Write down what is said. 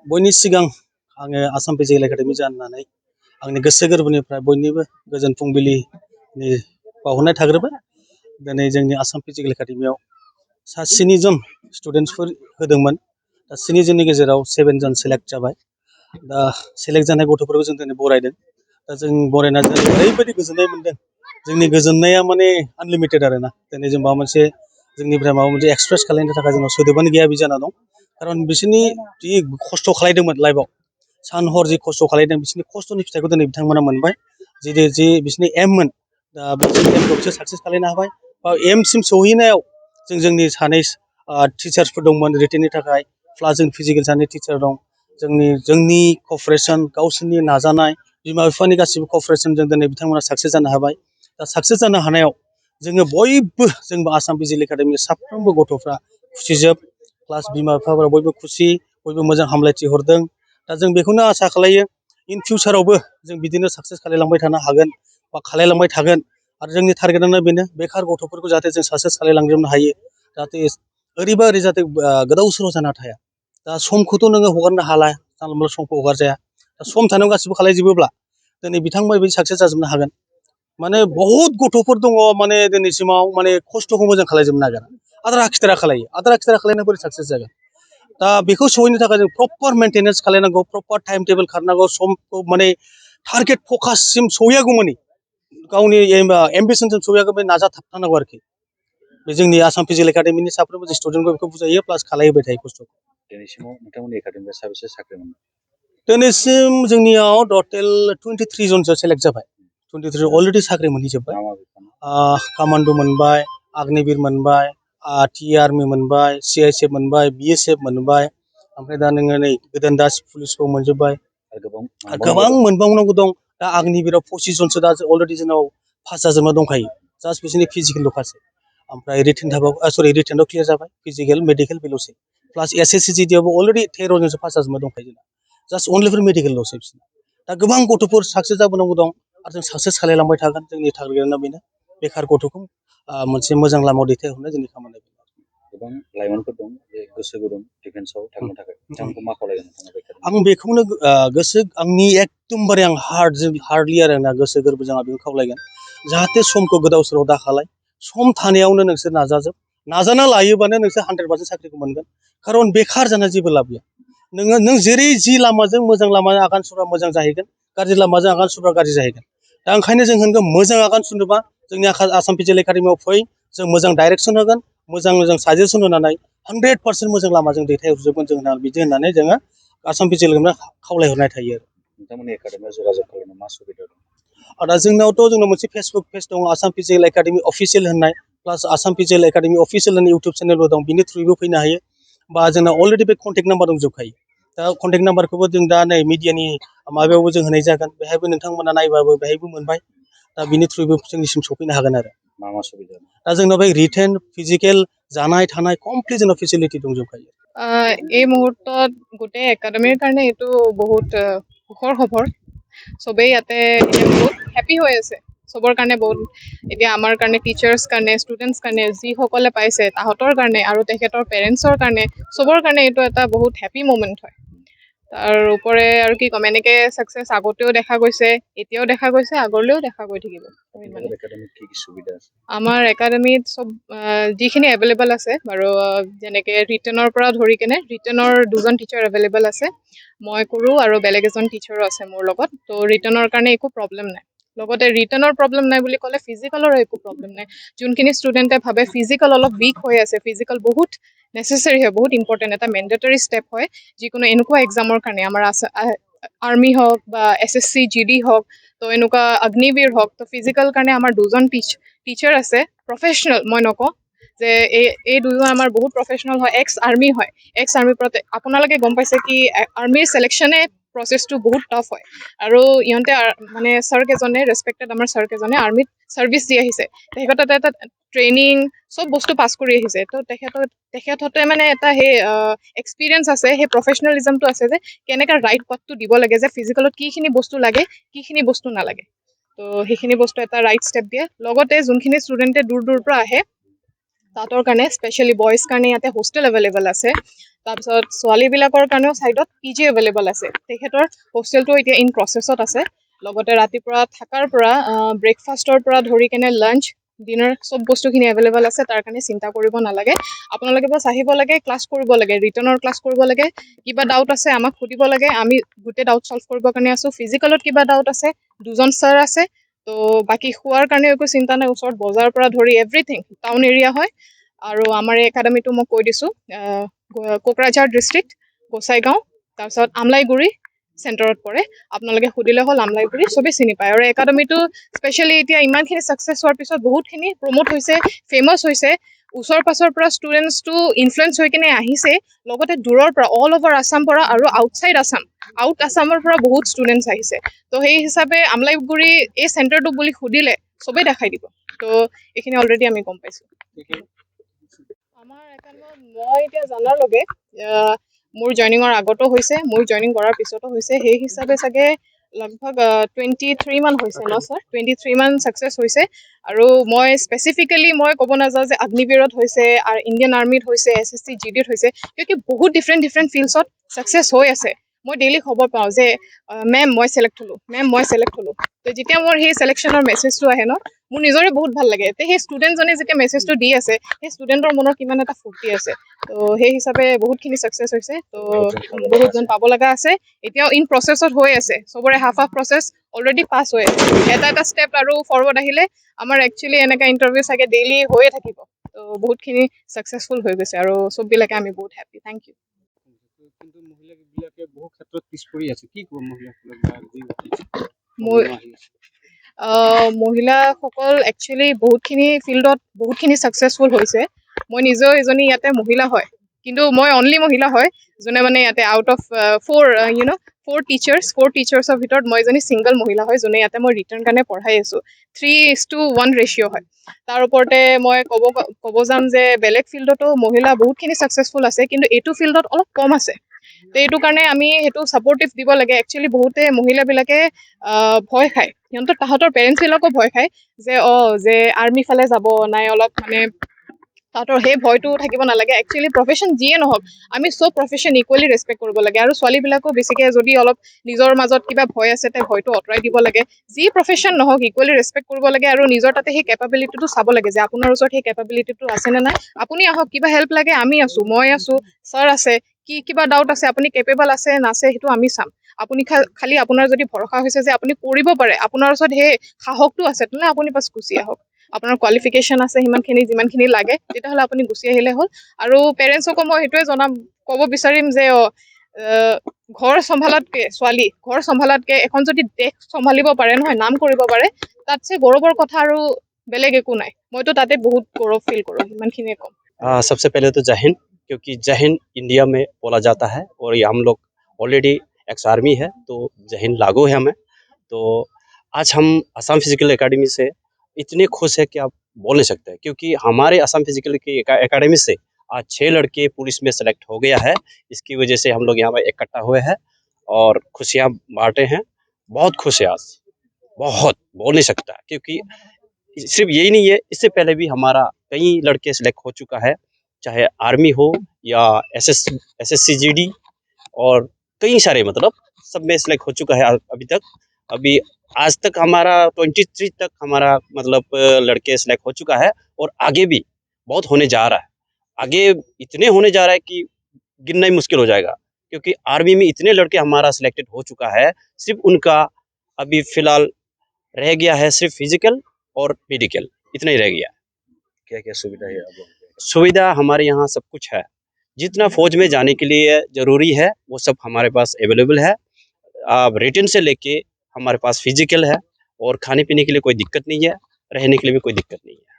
बयनि सिगां आङो आसाम फिजिकेल एकाडेमि जानानै आंनि गोसो गोरबोनिफ्राय बयनिबो गोजोन फुंबिलिनि बावहरनाय थाग्रोबाय। दिनै जोंनि आसाम फिजिकेल एकाडेमियाव सा 7 जन स्टुडेन्टसफोर होदोंमोन। दा 7 जननि गेजेराव 7 जन सेलेक्ट जाबाय। दा सेलेक्ट जानाय गथ'फोरखौ जों दिनै बरायदों। दा जों बरायना जों ओरैबायदि गोजोननाय मोनदों। जोंनि गोजोननाया माने आनलिमिटेड आरोना। दिनै जों माबा मोनसे जोंनिफ्राय माबा मोनसे एक्सप्रेस खालामनो थाखाय जोंनाव सोदोबानो गैया बि जाना दं। खारन बिसोरनि जि खस्थ' खालायदोंमोन लाइफआव, सान हर जि खस्थ' खालायदों, बिसोरनि खस्थ'नि फिथाइखौ दिनै बिथांमोना मोनबाय। जि बिसोरनि एममोन, दा बिसोरनि एमखौ बिसोर साक्सेस खालामनो हाबाय। बा एमसिम सौहैनायाव जोंनि सानै टिचार्सफोर दंमोन रिटेननि थाखाय, प्लास जों फिजिकेल सानै टिचार दं। जोंनि क'पारेसन, गावसोरनि नाजानाय, बिमा बिफानि गासिबो क'पारेसनजों दिनै बिथांमोना साक्सेस जानो हाबाय। दा साक्सेस जानो हानायाव जोङो बयबो, जोंबो आसाम फिजिकेल एकाडेमिनि साफ्रोमबो गथ'फ्रा खुसिजोब। प्लास बिमा बिफाफोरा बयबो खुसि, बयबो मोजां हामलायथि हरदों। दा जों बेखौनो आसा खालायो इन फिउचारावबो जों बिदिनो साक्सेस खालायलांबाय थानो हागोन बा खालायलांबाय थागोन। आरो जोंनि टारगेटआनो बेनो, बेखार गथ'फोरखौ जाहाथे जों साक्सेस खालायलांजोबनो हायो। जाहाथे ओरैबा ओरै जाहाथे गोदाव सोराव जाना थाया। दा समखौथ' नोङो हगारनो हाला, जानला मोनला समखौ हगारजाया। दा सम थानायाव गासिबो खालायजोबोब्ला दिनै बिथांमोना बिदि साक्सेस जाजोबनो हागोन। माने बहुत गथ'फोर दङ माने दिनैसिमाव माने खस्थ'खौ मोजां खालायजोबनो नागिरा, आद्रा खिद्रा खालायो। आद्रा खिद्रा खालायना बोरै साक्सेस जागोन? दा बेखौ सहैनो थाखाय जों प्रपार मेनटेनेन्स खालायनांगौ, प्रपार टाइम टेबोल खारनांगौ, समखौ माने टारगेट फकाससिम सहैयागौमानि गावनि एम्बिसनजों सहैयागौमानि नाजाथाबथारनांगौ आरोखि। बे जोंनि आसाम फिजिकेल एकाडेमिनि साफ्रोमबो जे स्टुडेन्टफोर बेखौ बुजायो, प्लास खालायहोबाय थायो खस्थ'खौ। दिनैसिमाव नोंथांमोननि एकाडेमियाव साबेसे साख्रि मोनदों? दिनैसिम जोंनियाव टटेल 23 जनसो सेलेक्ट जाबाय। 23 अलरेडि साख्रि मोनहैजोब्बाय। कामान्ड' मोनबाय, आग्नेबिर मोनबाय, टि आर्मि मोनबाय, CISF मोनबाय, BSF मोनबाय। ओमफ्राय दा नोङो नै गोदान दा पुलिसखौ मोनजोब्बाय। गोबां मोनबावनांगौ दं। दा आग्नेबिराव 25 जनसो दा अलरेडि जोंनाव पास जाजोबना दंखायो। जास्ट बिसोरनि फिजिकेलल'खासै। ओमफ्राय रिटेनआव क्लियार जाबाय, फिजिकेल मेडिकेल बेल'सै। प्लास SSCGDयावबो अलरेडि 13 जनसो पास जाजोबना दंखायो जोंना। जास्ट अनलि फर मेडिकेलल'सै बिसोरना। दा गोबां गथ'फोर साक्सेस जाबोनांगौ दं आरो जों साक्सेस खालायलांबाय थागोन। जोंनि टारगेटआनो बेनो, बेखार गथ'खौ मोनसे मोजां लामायाव दैथायहरनाय जोंनि खामानि। गोबां लाइमोनफोर दं जे गोसो गुदुं डिफेन्सआव थांनो थाखाय, बिथांमोनखौ मा खावलायगोन नोंथाङा? आं बेखौनो आंनि एकदमबारे आं हार्डलि आरो ना गोसो गोरबोजों आं बेखौ खावलायगोन, जाहाथे समखौ गोदाव सोराव दाखालाय। सम थानायावनो नोंसोर नाजाजोब, नाजाना लायोबानो नोंसोर 100% साख्रिखौ मोनगोन। खारन बेखार जाना जेबो लाब गैया। नों जेरै जि लामाजों मोजां लामाजों आगान सुरबा मोजां जाहैगोन, गाज्रि लामाजों आगान सुरबा गाज्रि जाहैगोन। दा ओंखायनो जों होनगोन, मोजां आगान सुरनोबा जोंनि आसाम फिजिकेल एकाडेमियाव फै, जों मोजां डाइरेक्सन होगोन, मोजां साजेसन होनानै 100% मोजां लामाजों दैथायहरजोबगोन जों बिदि होननानै जोङो आसाम फिजिकेल एकाडेमियाव खावलायहरनाय थायो आरो। नोंथांमोननि एकाडेमियाव जगाजग खालामनो मा सुबिदा दं? दा जोंनाव मोनसे फेसबुक पेज दं, आसाम फिजिकेल एकाडेमि अफिसियेल होननाय, प्लास आसाम फिजिकेल एकाडेमि अफिसियेल होननाय इउटुब चेनेलबो दं। बिनि थ्रुयैबो फैनो हायो। बा जोंना अलरेडि बे कन्टेक्ट नाम्बार दंजोबखायो। दा कन्टेक्ट नाम्बारखौबो जों दा नै मिडियानि माबायावबो जों होनाय जागोन। बेहायबो नोंथांमोना नायबाबो बेहायबो मोनबाय। दा बिनि थ्रुयैबो जोंनिसिम सफैनो हागोन आरो। मा सुबिदा? दा जोंनाव बे रिटेन, फिजिकेल, जानाय थानाय कमप्लिट जोंनाव फेसिलिटि दंजोबखायो। এই মুহূৰ্তত গোটেই একাডেমিৰ কাৰণে এইটো বহুত সুখৰ খবৰ। চবেই ইয়াতে বহুত হেপী হৈ আছে। চবৰ কাৰণে বহুত, এতিয়া আমাৰ কাৰণে, টিচাৰ্ছ কাৰণে, ষ্টুডেণ্টছ কাৰণে, যিসকলে পাইছে তাহাঁতৰ কাৰণে আৰু তেখেতৰ পেৰেণ্টছৰ কাৰণে, চবৰ কাৰণে এইটো এটা বহুত হেপী মুমেণ্ট হয়। তাৰ ওপৰে আৰু কি ক'ম, এনেকৈ ছাকচেছ আগতেও দেখা গৈছে, এতিয়াও দেখা গৈছে, আগলৈও দেখা গৈ থাকিব। আমাৰ একাডেমিত চব যিখিনি এভেইলেবল আছে বাৰু, যেনেকৈ ৰিটেনৰ পৰা ধৰি কেনে, ৰিটেনৰ 2জন টিচাৰ এভেইলেবল আছে, মই কৰোঁ আৰু বেলেগ এজন টিচাৰো আছে মোৰ লগত। তো ৰিটেনৰ কাৰণে একো প্ৰব্লেম নাই। লগতে ৰিটেনৰ প্ৰব্লেম নাই বুলি ক'লে ফিজিকেলৰো একো প্ৰব্লেম নাই। যোনখিনি ষ্টুডেণ্টে ভাবে ফিজিকেল অলপ উইক হৈ আছে, ফিজিকেল বহুত নেচেচাৰী হয়, বহুত ইম্পৰ্টেণ্ট, এটা মেণ্ডেটৰী ষ্টেপ হয় যিকোনো এনেকুৱা এক্সামৰ কাৰণে। আমাৰ আৰ্মি হওক বা SSCGD হওক, তো এনেকুৱা অগ্নিবীৰ হওক, তো ফিজিকেল কাৰণে আমাৰ 2জন টিচাৰ আছে, প্ৰফেচনেল। মই নকওঁ যে এই 2জন আমাৰ বহুত প্ৰফেচনেল হয়, এক্স আৰ্মি হয়। এক্স আৰ্মি আপোনালোকে গম পাইছে কি আৰ্মিৰ চিলেকশ্যনে প্ৰচেছটো বহুত টাফ হয়। আৰু ইহঁতে মানে ছাৰকেইজনে, ৰেচপেক্টেড আমাৰ ছাৰকেইজনে আৰ্মিত ছাৰ্ভিচ দি আহিছে। তেখেততে এটা ট্ৰেইনিং চব বস্তু পাছ কৰি আহিছে। তো তেখেততে মানে এটা সেই এক্সপিৰিয়েঞ্চ আছে, সেই প্ৰফেচনেলিজমটো আছে যে কেনেকৈ ৰাইট পাথটো দিব লাগে, যে ফিজিকেলত কিখিনি বস্তু লাগে, কিখিনি বস্তু নালাগে। তো সেইখিনি বস্তু এটা ৰাইট ষ্টেপ দিয়ে। লগতে যোনখিনি ষ্টুডেণ্টে দূৰ দূৰৰ পৰা আহে, তাহাঁতৰ কাৰণে স্পেচিয়েলি বইজ কাৰণে ইয়াতে হোষ্টেল এভেইলেবল আছে। তাৰপিছত ছোৱালীবিলাকৰ কাৰণেও ছাইডত PG এভেইলেবল আছে। তেখেতৰ হোষ্টেলটো এতিয়া ইন প্ৰচেছত আছে। লগতে ৰাতিপুৱা থকাৰ পৰা ব্ৰেকফাষ্টৰ পৰা ধৰি কেনে লাঞ্চ ডিনাৰ চব বস্তুখিনি এভেইলেবল আছে। তাৰ কাৰণে চিন্তা কৰিব নালাগে। আপোনালোকে বাছ আহিব লাগে, ক্লাছ কৰিব লাগে, ৰিটাৰ্ণৰ ক্লাছ কৰিব লাগে। কিবা ডাউট আছে আমাক সুধিব লাগে, আমি গোটেই ডাউট চল্ভ কৰিবৰ কাৰণে আছোঁ। ফিজিকেলত কিবা ডাউট আছে, 2জন ছাৰ আছে। তো বাকী খোৱাৰ কাৰণে একো চিন্তা নাই, ওচৰত বজাৰৰ পৰা ধৰি এভৰিথিং টাউন এৰিয়া হয়। আৰু আমাৰ এই একাডেমিটো মই কৈ দিছোঁ, কোকৰাঝাৰ ডিষ্ট্ৰিক্ট, গোসাইগাঁও, তাৰপিছত আমলাইগুৰি চেণ্টাৰত পৰে। আপোনালোকে সুধিলে হ'ল, আমলাইগুৰি চবেই চিনি পায়। আৰু একাডেমিটো স্পেচিয়েলি এতিয়া ইমানখিনি ছাকচেছ হোৱাৰ পিছত বহুতখিনি প্ৰমোট হৈছে, ফেমাছ হৈছে। ওচৰ পাছৰ পৰা ষ্টুডেণ্টছটো ইনফ্লুৱেঞ্চ হৈ কিনে আহিছে। লগতে দূৰৰ পৰা অল অভাৰ আছাম পৰা আৰু আউটছাইড আছাম, আউট আছামৰ পৰা বহুত ষ্টুডেণ্টছ আহিছে। তো সেই হিচাপে আমলাইগুৰি এই চেণ্টাৰটো বুলি সুধিলে চবেই দেখাই দিব। তো এইখিনি অলৰেডি আমি গম পাইছোঁ। আমাৰ একাডেমিত মই এতিয়া জানাৰলৈকে মোৰ জইনিঙৰ আগতো হৈছে, মোৰ জইনিং কৰাৰ পিছতো হৈছে। সেই হিচাপে চাগে লগভগ 23 মান হৈছে ন ছাৰ? 23 মান ছাকচেছ হৈছে। আৰু মই স্পেচিফিকেলি মই ক'ব নাযাওঁ যে অগ্নিবীৰত হৈছে আৰু ইণ্ডিয়ান আৰ্মিত হৈছে, SSC GDত হৈছে, কিয় বহুত ডিফাৰেণ্ট ফিল্ডছত ছাকচেছ হৈ আছে। মই ডেইলি খবৰ পাওঁ যে মেম মই ছিলেক্ট হ'লোঁ, মেম মই ছিলেক্ট হ'লোঁ। তো যেতিয়া মোৰ সেই ছিলেকশ্যনৰ মেছেজটো আহে ন, মোৰ নিজৰে বহুত ভাল লাগে। তে সেই ষ্টুডেণ্টজনে যেতিয়া মেছেজটো দি আছে, সেই ষ্টুডেণ্টৰ মনত কিমান এটা ফূৰ্তি আছে। তো সেই হিচাপে বহুতখিনি ছাকচেছ হৈছে। তো বহুতজন পাব লগা আছে, এতিয়াও ইন প্ৰচেছত হৈ আছে। চবৰে হাফ প্ৰচেছ অলৰেডি পাছ হৈ আছে। এটা ষ্টেপ আৰু ফৰৱাৰ্ড আহিলে আমাৰ একচুৱেলি এনেকৈ ইণ্টাৰভিউ চাগে ডেইলি হৈয়ে থাকিব। তো বহুতখিনি ছাকচেছফুল হৈ গৈছে আৰু চববিলাকে আমি বহুত হেপ্পী। Thank U. কিন্তু মহিলাবিলাকে বহু ক্ষেত্ৰত পিছ পৰি আছে, কি ক'ব মহিলাসকলক বা মহিলাসকল একচুৱেলি বহুতখিনি ফিল্ডত বহুতখিনি ছাকচেছফুল হৈছে। মই নিজেও এজনী ইয়াতে মহিলা হয়, কিন্তু মই অনলি মহিলা হয় যোনে মানে ইয়াতে আউট অফ ফ'ৰ টিচাৰ্ছৰ ভিতৰত মই এজনী ছিংগল মহিলা হয়, যোনে ইয়াতে মই ৰিটাৰ্ণ কাৰণে পঢ়াই আছোঁ। 3:1 ৰেচিঅ' হয়। তাৰ ওপৰতে মই ক'ব যাম যে বেলেগ ফিল্ডতো মহিলা বহুতখিনি ছাকচেছফুল আছে, কিন্তু এইটো ফিল্ডত অলপ কম আছে। তো এইটো কাৰণে আমি সেইটো ছাপৰ্টিভ দিব লাগে। একচুৱেলি বহুতে মহিলাবিলাকে ভয় খায়, তাহাঁতৰ পেৰেণ্টছবিলাকো ভয় খায় যে আৰ্মি ফালে যাব নাই, অলপ মানে তাহাঁতৰ সেই ভয়টো থাকিব নালাগে। একচুৱেলি প্ৰফেশ্যন যিয়ে নহওক, আমি চব প্ৰফেশ্যন ইকুৱেলি ৰেচপেক্ট কৰিব লাগে। আৰু ছোৱালীবিলাকো বেছিকৈ যদি অলপ নিজৰ মাজত কিবা ভয় আছে, তে ভয়টো আঁতৰাই দিব লাগে। যি প্ৰফেশ্যন নহওক ইকুৱেলি ৰেচপেক্ট কৰিব লাগে আৰু নিজৰ তাতে সেই কেপাবিলিটিটো চাব লাগে যে আপোনাৰ ওচৰত সেই কেপাবিলিটিটো আছেনে নাই। আপুনি আহক, কিবা হেল্প লাগে আমি আছোঁ, মই আছোঁ, ছাৰ আছে, কিবা ডাউট আছে, আপুনি কেপেবল আছে নাছে সেইটো আমি চাম। আপুনি খালি আপোনাৰ যদি ভৰসা হৈছে যে আপুনি কৰিব পাৰে, আপোনাৰ ওচৰত সেই সাহসটো আছে, তেনেহ'লে আপুনি বাছ গুচি আহক। আপোনাৰ কোৱালিফিকেশ্যন আছে যিমানখিনি লাগে, তেতিয়াহ'লে আপুনি গুচি আহিলে হ'ল। আৰু পেৰেণ্টছকো মই সেইটোৱে ক'ব বিচাৰিম যে ঘৰ চম্ভালাতকে এখন যদি দেশ চম্ভালিব পাৰে নহয়, নাম কৰিব পাৰে, তাতছে গৌৰৱৰ কথা আৰু বেলেগ একো নাই। মইতো তাতে বহুত গৌৰৱ ফিল কৰোঁ, ইমানখিনিয়ে ক'ম। सबसे पहले तो जय हिंद, क्योंकि जय हिंद इंडिया में बोला जाता है और ये हम लोग ऑलरेडी एक्स आर्मी है, तो जय हिंद लागू है हमें। तो आज हम असम फिजिकल एकेडमी से इतने खुश है कि आप बोल नहीं सकते, क्योंकि हमारे असम फिजिकल की एकेडमी से आज 6 लड़के पुलिस में सेलेक्ट हो गया है। इसकी वजह से हम लोग यहाँ पर इकट्ठा हुए हैं और खुशियाँ बांटे हैं। बहुत खुश है आज, बहुत बोल नहीं सकता, क्योंकि सिर्फ यही नहीं है, इससे पहले भी हमारा कई लड़के सेलेक्ट हो चुका है, चाहे आर्मी हो या SSC GD और कई सारे, मतलब सब में सेलेक्ट हो चुका है अभी तक। अभी आज तक हमारा 23 तक हमारा मतलब लड़के सेलेक्ट हो चुका है और आगे भी बहुत होने जा रहा है। आगे इतने होने जा रहा है कि गिनना ही मुश्किल हो जाएगा, क्योंकि आर्मी में इतने लड़के हमारा सिलेक्टेड हो चुका है। सिर्फ उनका अभी फिलहाल रह गया है सिर्फ फिजिकल और मेडिकल, इतना ही रह गया। क्या क्या सुविधा है आप लोगों को? सुविधा हमारे यहाँ सब कुछ है, जितना फौज में जाने के लिए ज़रूरी है वो सब हमारे पास अवेलेबल है। अब रिटन से लेके हमारे पास फिजिकल है, और खाने पीने के लिए कोई दिक्कत नहीं है, रहने के लिए भी कोई दिक्कत नहीं है।